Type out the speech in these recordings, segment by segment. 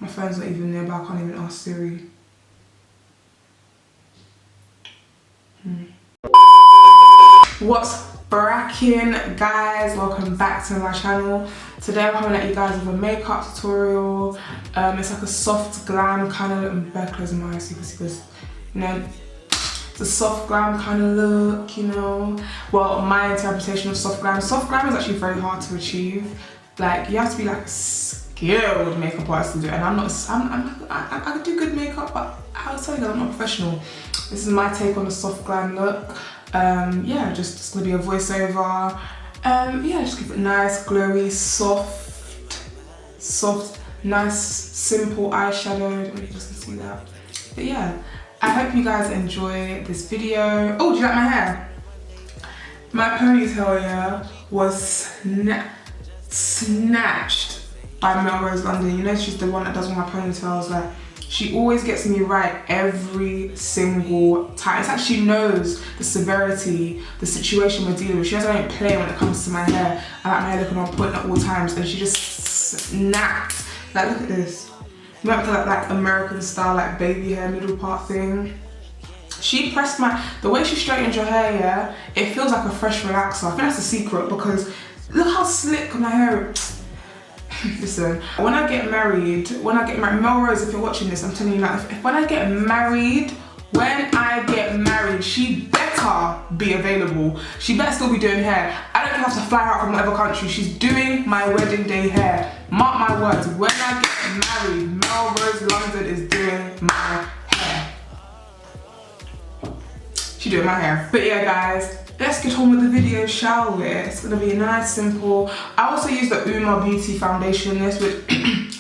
My phone's not even nearby, I can't even ask Siri. What's bracking, guys? Welcome back to my channel. Today I'm coming at you guys with a makeup tutorial. It's like a soft glam kind of look. I'm very closing my eyes so you can see this. You know, it's a soft glam kind of look, you know. Well, my interpretation of soft glam. Soft glam is actually very hard to achieve. Like, you have to be like a skilled makeup artist to do it. And I can do good makeup, but I'll tell you that I'm not professional. This is my take on a soft glam look. Yeah, just gonna be a voiceover. Yeah, just keep it nice, glowy, soft, nice, simple eyeshadow. I don't know if you guys can see that. But yeah, I hope you guys enjoy this video. Oh, do you like my hair? My ponytail, yeah, was snatched by Melrose London. You know, she's the one that does all my ponytails. Like, she always gets me right every single time. It's like she knows the severity, the situation we're dealing with. She doesn't play when it comes to my hair. I like my hair looking on point at all times, and she just snapped. Like, look at this. You might feel like American style, like baby hair middle part thing. She pressed the way she straightened your hair, yeah, it feels like a fresh relaxer. I think that's the secret, because look how slick my hair is. Listen, when I get married, Melrose, if you're watching this, I'm telling you, like, when I get married, she better be available. She better still be doing hair. I don't have to fly her out from whatever country. She's doing my wedding day hair. Mark my words, when I get married, Melrose London is doing my hair. She's doing my hair. But yeah, guys, let's get on with the video, shall we? It's gonna be nice, simple. I also use the Uoma Beauty foundation in this, which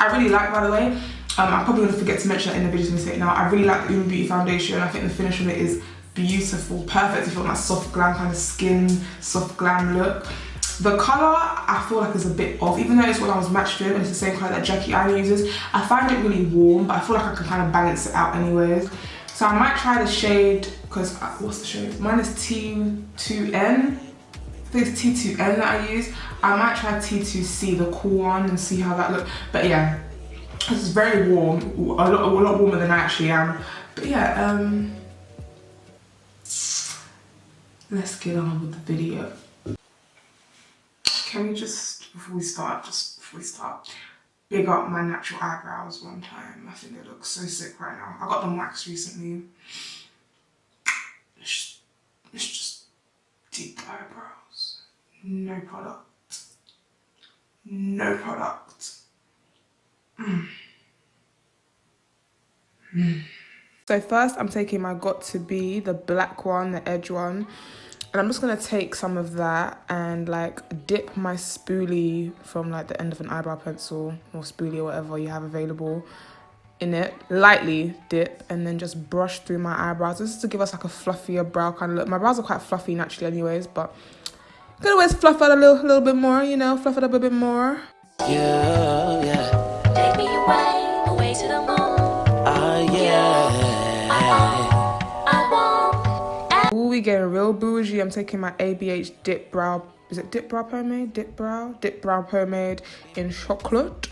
I really like, by the way. I'm probably gonna forget to mention that in the video, so I'm gonna say it now. I really like the Uoma Beauty foundation. I think the finish on it is beautiful, perfect if you want that soft glam kind of skin, soft glam look. The colour, I feel like is a bit off, even though it's what I was matched with and it's the same colour that Jackie Aina uses. I find it really warm, but I feel like I can kind of balance it out anyways. So I might try the shade, because what's the shade? Mine is T2N. I think it's T2N that I use. I might try T2C, the cool one, and see how that looks. But yeah, this is very warm, a lot warmer than I actually am. But yeah, let's get on with the video. Can we just, before we start, big up my natural eyebrows one time. I think they look so sick right now. I got them waxed recently. It's just deep eyebrows. No product. No product. So first I'm taking my Got To Be, the black one, the edge one. And I'm just gonna take some of that and like dip my spoolie from like the end of an eyebrow pencil or spoolie or whatever you have available in it, lightly dip, and then just brush through my eyebrows. This is to give us like a fluffier brow kind of look. My brows are quite fluffy naturally anyways, but you can always fluff it a little bit more, you know, fluff it up a bit more. Yeah. Take me away to the moon. We getting real bougie. I'm taking my ABH dip brow, is it dip brow pomade? Dip brow pomade in Chocolat.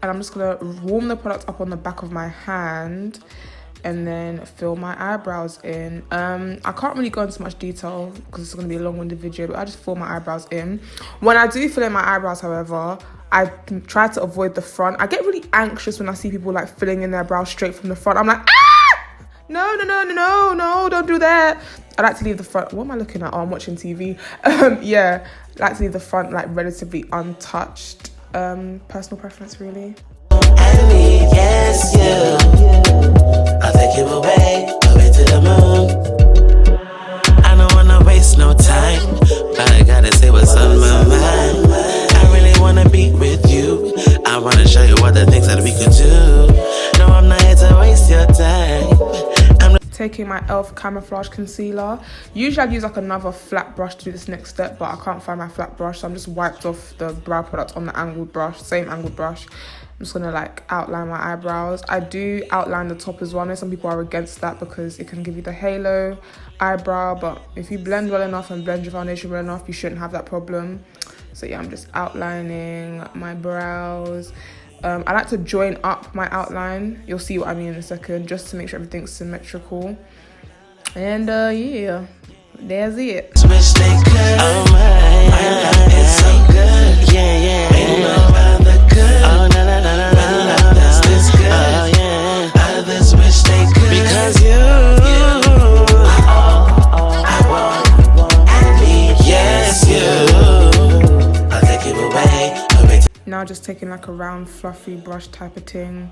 And I'm just gonna warm the product up on the back of my hand and then fill my eyebrows in. I can't really go into much detail because it's gonna be a long-winded video, but I just fill my eyebrows in. When I do fill in my eyebrows, however, I try to avoid the front. I get really anxious when I see people like filling in their brows straight from the front. I'm like, ah! No, don't do that. I like to leave the front. What am I looking at? Oh, I'm watching TV. Yeah, I like to leave the front like relatively untouched. Personal preference, really. I need, yes, you. I'll take you away to the moon. I don't wanna waste no time, but I gotta say what's on my mind. I really wanna be with you. I wanna show you all the things that we could do. No, I'm not here to waste your time. Taking my e.l.f. camouflage concealer. Usually I'd use like another flat brush to do this next step, but I can't find my flat brush, so I'm just wiped off the brow product on the angled brush, same angled brush. I'm just gonna like outline my eyebrows. I do outline the top as well. I know some people are against that because it can give you the halo eyebrow, but if you blend well enough and blend your foundation well enough, you shouldn't have that problem. So yeah, I'm just outlining my brows. I like to join up my outline. You'll see what I mean in a second, just to make sure everything's symmetrical. And yeah, there's it. Now just taking like a round fluffy brush type of thing.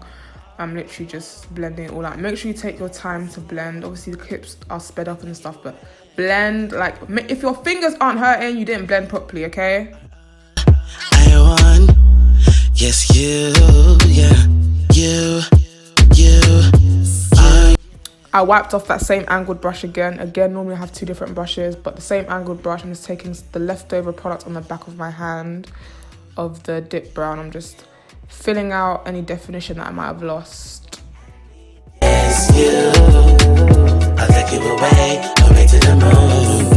I'm literally just blending it all out. Make sure you take your time to blend. Obviously the clips are sped up and stuff, but blend, like, if your fingers aren't hurting, you didn't blend properly, okay? Yes, I wiped off that same angled brush again. Normally I have two different brushes, but the same angled brush. I'm just taking the leftover product on the back of my hand of the dip brown. I'm just filling out any definition that I might have lost. Yes, I'll take you away to the moon.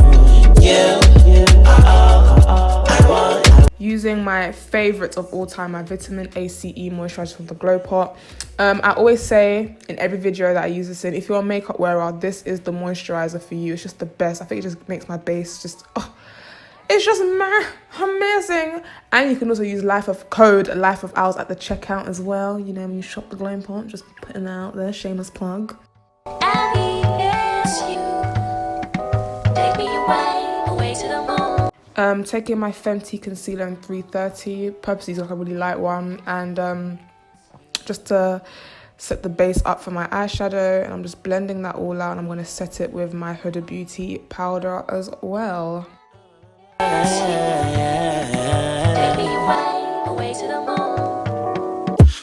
Using my favorite of all time, my vitamin ACE moisturizer from the Glow Pot. I always say in every video that I use this in, if you're a makeup wearer, this is the moisturizer for you. It's just the best. I think it just makes my base just, it's just amazing. And you can also use Life of Ours at the checkout as well. You know, when you shop the Glow Pot, just putting that out there, shameless plug. Taking my Fenty concealer in 330, purposely like a really light one, and just to set the base up for my eyeshadow, and I'm just blending that all out, and I'm going to set it with my Huda Beauty powder as well.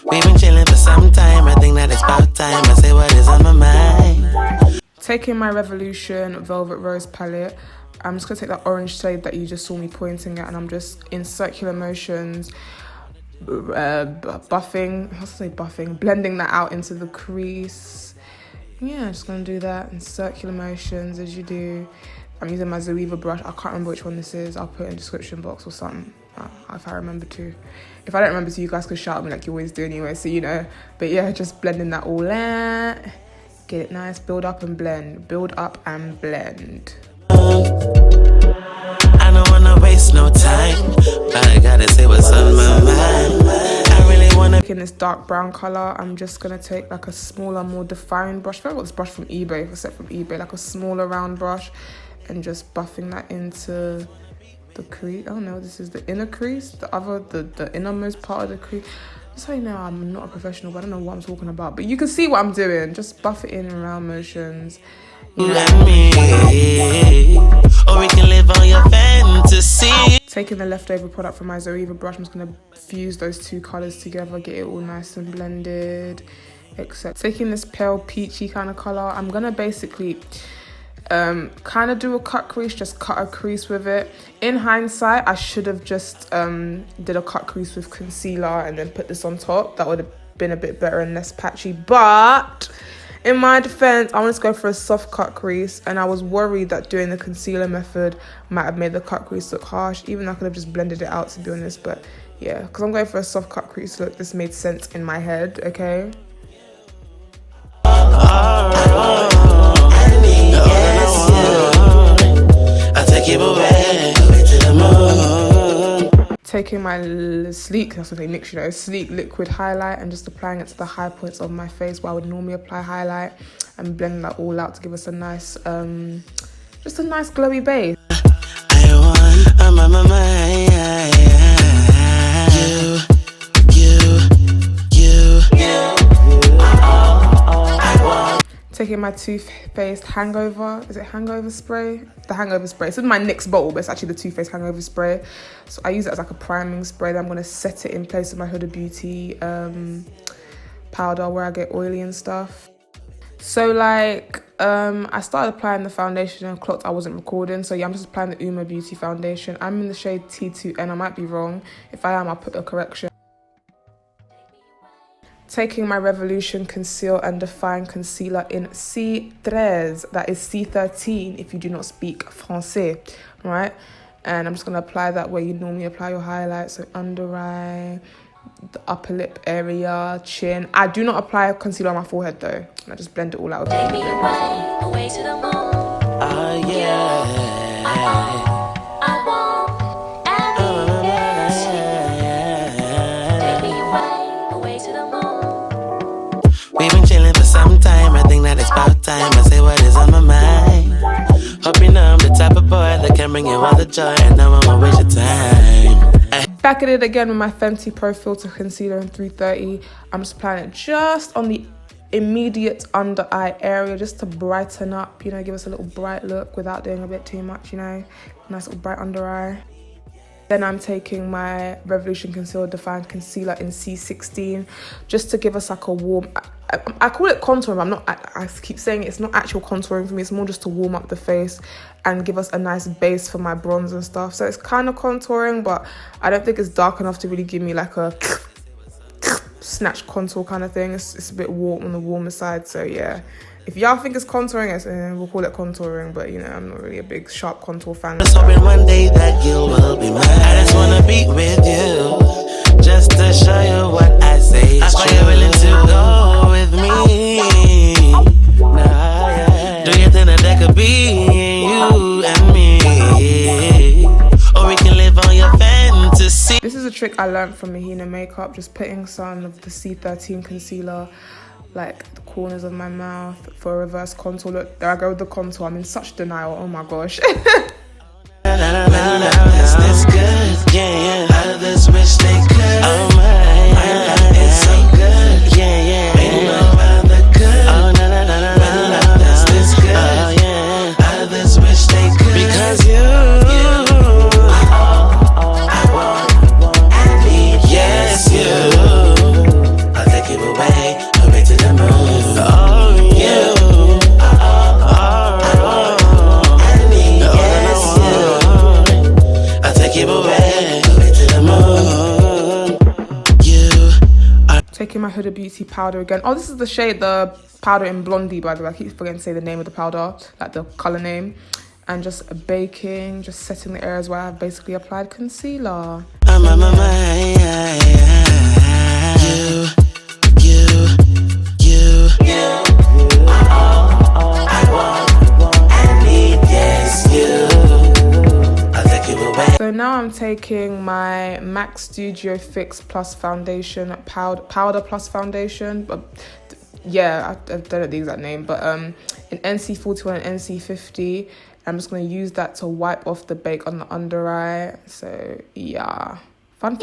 We've been chilling for some time, I think that it's about time I say what is on my mind. Taking my Revolution Velvet Rose palette, I'm just going to take that orange shade that you just saw me pointing at, and I'm just in circular motions, blending that out into the crease. Yeah, I'm just going to do that in circular motions as you do. I'm using my Zoeva brush. I can't remember which one this is. I'll put it in the description box or something, if I remember to. If I don't remember to, you guys can shout at me like you always do anyway, so you know. But yeah, just blending that all out. Get it nice, build up and blend. Build up and blend. I don't wanna waste no time, but I gotta say what's on my mind. I really wanna. In this dark brown color, I'm just gonna take like a smaller, more defined brush. I got this brush from eBay, a set from eBay, like a smaller round brush, and just buffing that into the crease. Oh no, this is the inner crease, the innermost part of the crease. That's how you know I'm not a professional, but I don't know what I'm talking about. But you can see what I'm doing. Just buff it in round motions. You know? Or we can live on your fantasy. Taking the leftover product from my Zoeva brush, I'm just gonna fuse those two colors together, get it all nice and blended. Except taking this pale peachy kind of color, I'm gonna basically kind of do a cut crease, just cut a crease with it. In hindsight, I should have just did a cut crease with concealer and then put this on top. That would have been a bit better and less patchy, but in my defense, I wanted to go for a soft cut crease, and I was worried that doing the concealer method might have made the cut crease look harsh, even though I could have just blended it out, to be honest. But yeah, because I'm going for a soft cut crease look, this made sense in my head, okay? Taking my sleek liquid highlight and just applying it to the high points of my face where I would normally apply highlight, and blending that all out to give us a nice, just a nice glowy base. Taking my Too Faced Hangover, is it Hangover Spray? The Hangover Spray. It's in my NYX bottle, but it's actually the Too Faced Hangover Spray. So I use it as like a priming spray. Then I'm going to set it in place of my Huda Beauty powder where I get oily and stuff. So like, I started applying the foundation and clocked I wasn't recording. So yeah, I'm just applying the Uoma Beauty foundation. I'm in the shade T2N. I might be wrong. If I am, I'll put a correction. Taking my Revolution Conceal and Define Concealer in C3, that is C13 if you do not speak Francais, right? And I'm just going to apply that where you normally apply your highlights, so under eye, the upper lip area, chin. I do not apply concealer on my forehead though. I just blend it all out. Take me away to the moon. Oh yeah. I want happiness. Take me away to the moon. We've been chilling for some time. I think that it's about time I say what is on my mind. Hope you know I'm the type of boy that can bring you all the joy, and no one will waste your time. Back at it again with my Fenty Pro Filter Concealer in 330. I'm just applying it just on the immediate under eye area, just to brighten up, you know, give us a little bright look without doing a bit too much, you know. Nice little bright under eye. Then I'm taking my Revolution Conceal Defined Concealer in C16 just to give us like a warm... I call it contouring, but I'm not... I keep saying it's not actual contouring for me. It's more just to warm up the face and give us a nice base for my bronze and stuff. So it's kind of contouring, but I don't think it's dark enough to really give me like a snatch contour kind of thing. It's a bit warm on the warmer side, so yeah. If y'all think it's contouring, we'll call it contouring, but you know, I'm not really a big sharp contour fan. Just hoping one day that you will be mine. I just wanna be with you, just to show you what I say. I swear you're willing to go with me. Nah, yeah. Do you think that there could be you and me? Or we can live on your fantasy. This is a trick I learned from Mahina Makeup, just putting some of the C13 concealer like the corners of my mouth for a reverse contour look. There I go with the contour. I'm in such denial. Oh my gosh. That's good. Yeah, others wish they could. Oh my, it's so good. Yeah, ain't no other good. Oh no, that's this good. Oh yeah, others wish they could. Because you I want, I need, yes you. I'll take you away to the moon. Oh you. I need, yes you. I'll take you away to the moon. You are taking my Huda Beauty powder again. Oh, this is the shade, the powder in Blondie, by the way. I keep forgetting to say the name of the powder, like the color name. And just baking, just setting the areas where I've basically applied concealer. I'm on my mind. You. I want, I need, yes, you. I'll take you away. So now I'm taking my MAC Studio Fix Plus Foundation, powder plus foundation. But yeah, I don't know the exact name, but in NC41 and NC50. I'm just going to use that to wipe off the bake on the under eye. So yeah, fun.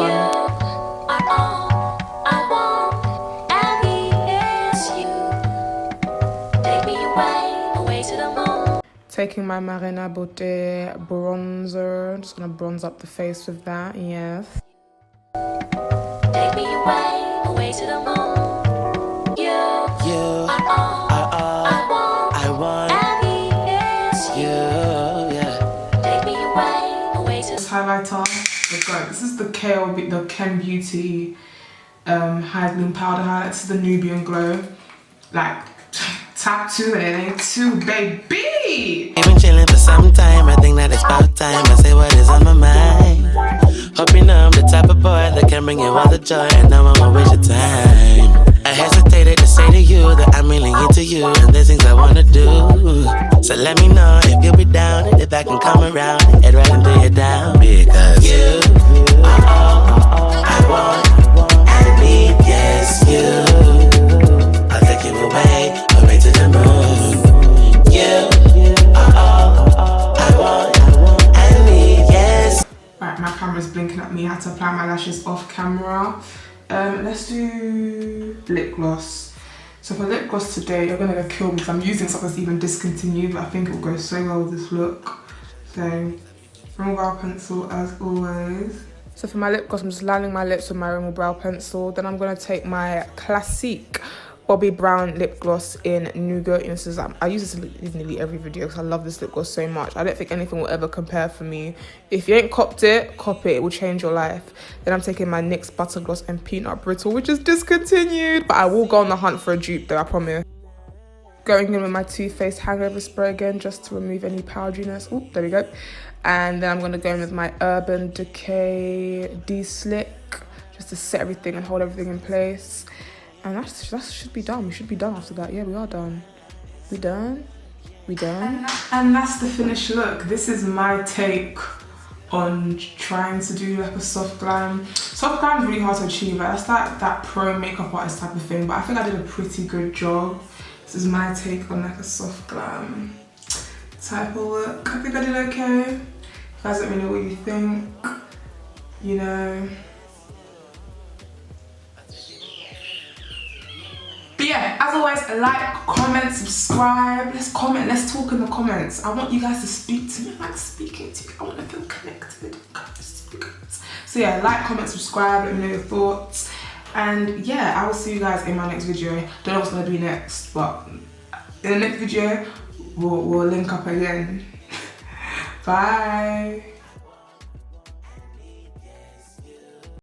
Taking my Marena Beaute bronzer. I'm just going to bronze up the face with that, yes. Take me away to the moon. You I want highlighter. Let's go. This is the Kem Beauty Highlighting Powder highlight. This is the Nubian Glow. Like top 2 and it ain't 2, baby. I've been chilling for some time. I think that it's about time I say what is on my mind. Hope you know I'm the type of boy that can bring you all the joy, and no one will waste your time. I hesitated to say to you that I'm really into you, and there's things I wanna do. So let me know if you'll be down, and if I can come around and head right into you down. Because you are all I want, I need, yes you. I'll take you away to the moon. You are all I want, I need, yes. Right, my camera's blinking at me. I had to apply my lashes off camera. Let's do lip gloss. So for lip gloss today, you're gonna go kill me because I'm using something that's even discontinued, but I think it will go so well with this look. So, Rimmel brow pencil as always. So for my lip gloss, I'm just lining my lips with my Rimmel brow pencil. Then I'm gonna take my classic Bobbi Brown lip gloss in Nougat. You know, I use this in nearly every video because I love this lip gloss so much. I don't think anything will ever compare for me. If you ain't copped it, cop it. It will change your life. Then I'm taking my NYX Buttergloss and Peanut Brittle, which is discontinued. But I will go on the hunt for a dupe though, I promise. Going in with my Too Faced Hangover Spray again, just to remove any powderiness. Oh, there we go. And then I'm going to go in with my Urban Decay De-Slick, just to set everything and hold everything in place. And that should be done. We should be done after that. Yeah, we are done. We done? We done? And that's the finished look. This is my take on trying to do like a soft glam. Soft glam is really hard to achieve. That's that pro makeup artist type of thing, but I think I did a pretty good job. This is my take on like a soft glam type of look. I think I did okay. You guys let me know what you think, you know. But yeah, as always, like, comment, subscribe. Let's comment, let's talk in the comments. I want you guys to speak to me. I like speaking to you. I want to feel connected. So yeah, like, comment, subscribe, let me know your thoughts. And yeah, I will see you guys in my next video. Don't know what's gonna be next, but in the next video, we'll link up again. Bye.